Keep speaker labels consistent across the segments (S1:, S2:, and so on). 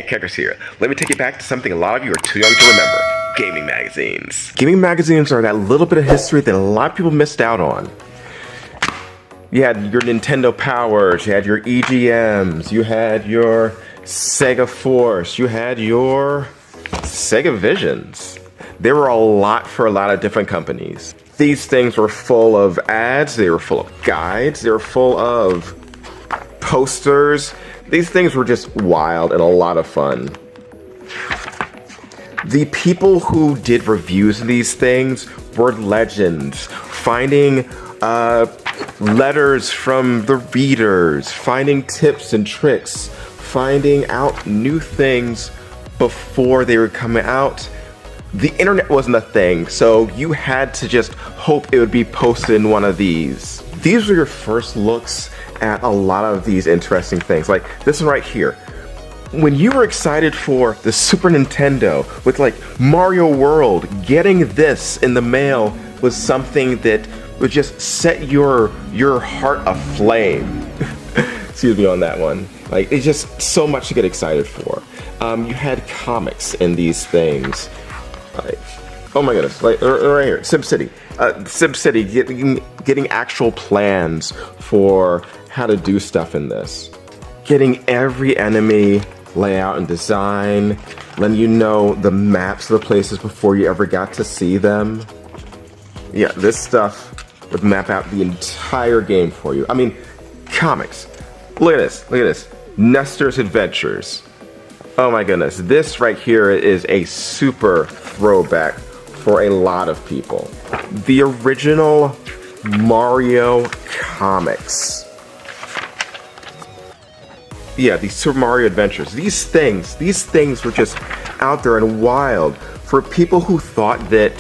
S1: Keckers here. Let me take you back to something a lot of you are too young to remember. Gaming magazines. Gaming magazines are that little bit of history that a lot of people missed out on. You had your Nintendo Powers, you had your EGMs, you had your Sega Force, you had your Sega Visions. There were a lot for a lot of different companies. These things were full of ads, they were full of guides, they were full of posters. These things were just wild and a lot of fun. The people who did reviews of these things were legends. Finding letters from the readers, finding tips and tricks, finding out new things before they were coming out. The internet wasn't a thing, so you had to just hope it would be posted in one of these. These were your first looks at a lot of these interesting things, like this one right here. When you were excited for the Super Nintendo with like Mario World, getting this in the mail was something that would just set your heart aflame. Excuse me on that one. Like, it's just so much to get excited for. You had comics in these things. Like, oh my goodness, like right here, SimCity. SimCity, getting actual plans for how to do stuff in this. Getting every enemy layout and design, letting you know the maps of the places before you ever got to see them. Yeah, this stuff would map out the entire game for you. I mean, comics. Look at this, look at this. Nestor's Adventures. Oh my goodness, this right here is a super throwback for a lot of people. The original Mario comics. Yeah, the Super Mario Adventures. These things were just out there and wild for people who thought that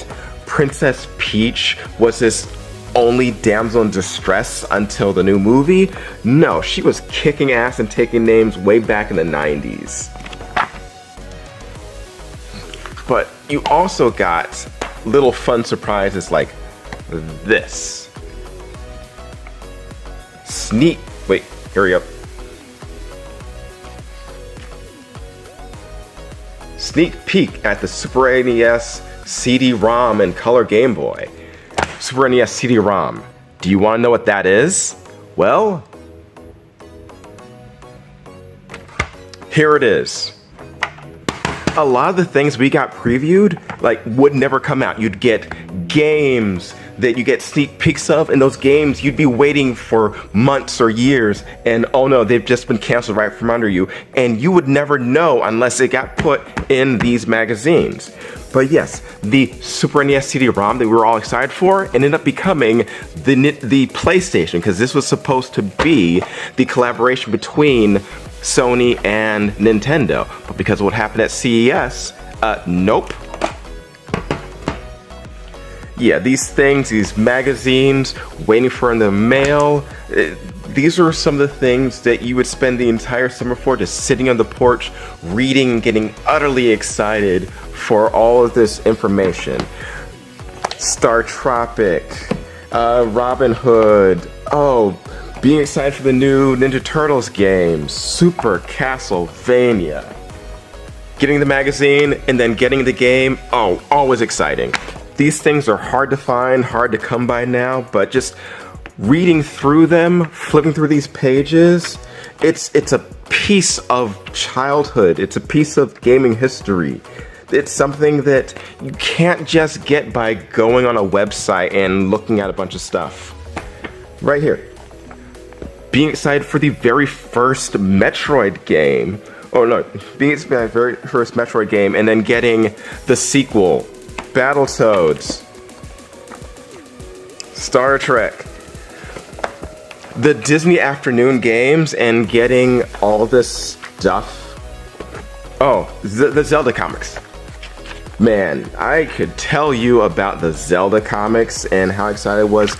S1: Princess Peach was this only damsel in distress until the new movie. No, she was kicking ass and taking names way back in the 90s. But you also got little fun surprises like this. Wait, hurry up. Sneak peek at the Super NES CD-ROM and Color Game Boy. Super NES CD-ROM. Do you want to know what that is? Well, here it is. A lot of the things we got previewed, like, would never come out. You'd get games that you get sneak peeks of, and those games you'd be waiting for months or years, and oh no, they've just been canceled right from under you, and you would never know unless it got put in these magazines. But yes, the Super NES CD-ROM that we were all excited for ended up becoming the PlayStation, because this was supposed to be the collaboration between Sony and Nintendo. But because of what happened at CES, nope. Yeah, these things, these magazines, waiting for in the mail, these are some of the things that you would spend the entire summer for, just sitting on the porch, reading and getting utterly excited for all of this information. Star Tropic, Robin Hood, oh, being excited for the new Ninja Turtles game, Super Castlevania. Getting the magazine and then getting the game, oh, always exciting. These things are hard to find, hard to come by now, but just reading through them, flipping through these pages, it's a piece of childhood. It's a piece of gaming history. It's something that you can't just get by going on a website and looking at a bunch of stuff. Right here. Being excited for the very first Metroid game. Oh no, being excited for the very first Metroid game and then getting the sequel, Battletoads, Star Trek, the Disney Afternoon games, and getting all this stuff. Oh, the Zelda comics. Man, I could tell you about the Zelda comics and how excited I was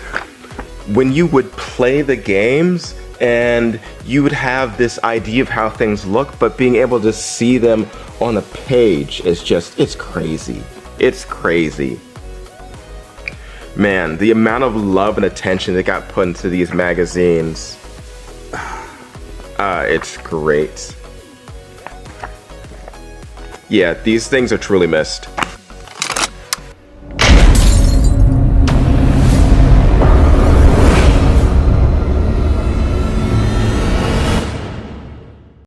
S1: when you would play the games and you would have this idea of how things look, but being able to see them on a page is just, it's crazy. It's crazy. Man, the amount of love and attention that got put into these magazines, it's great. Yeah, these things are truly missed.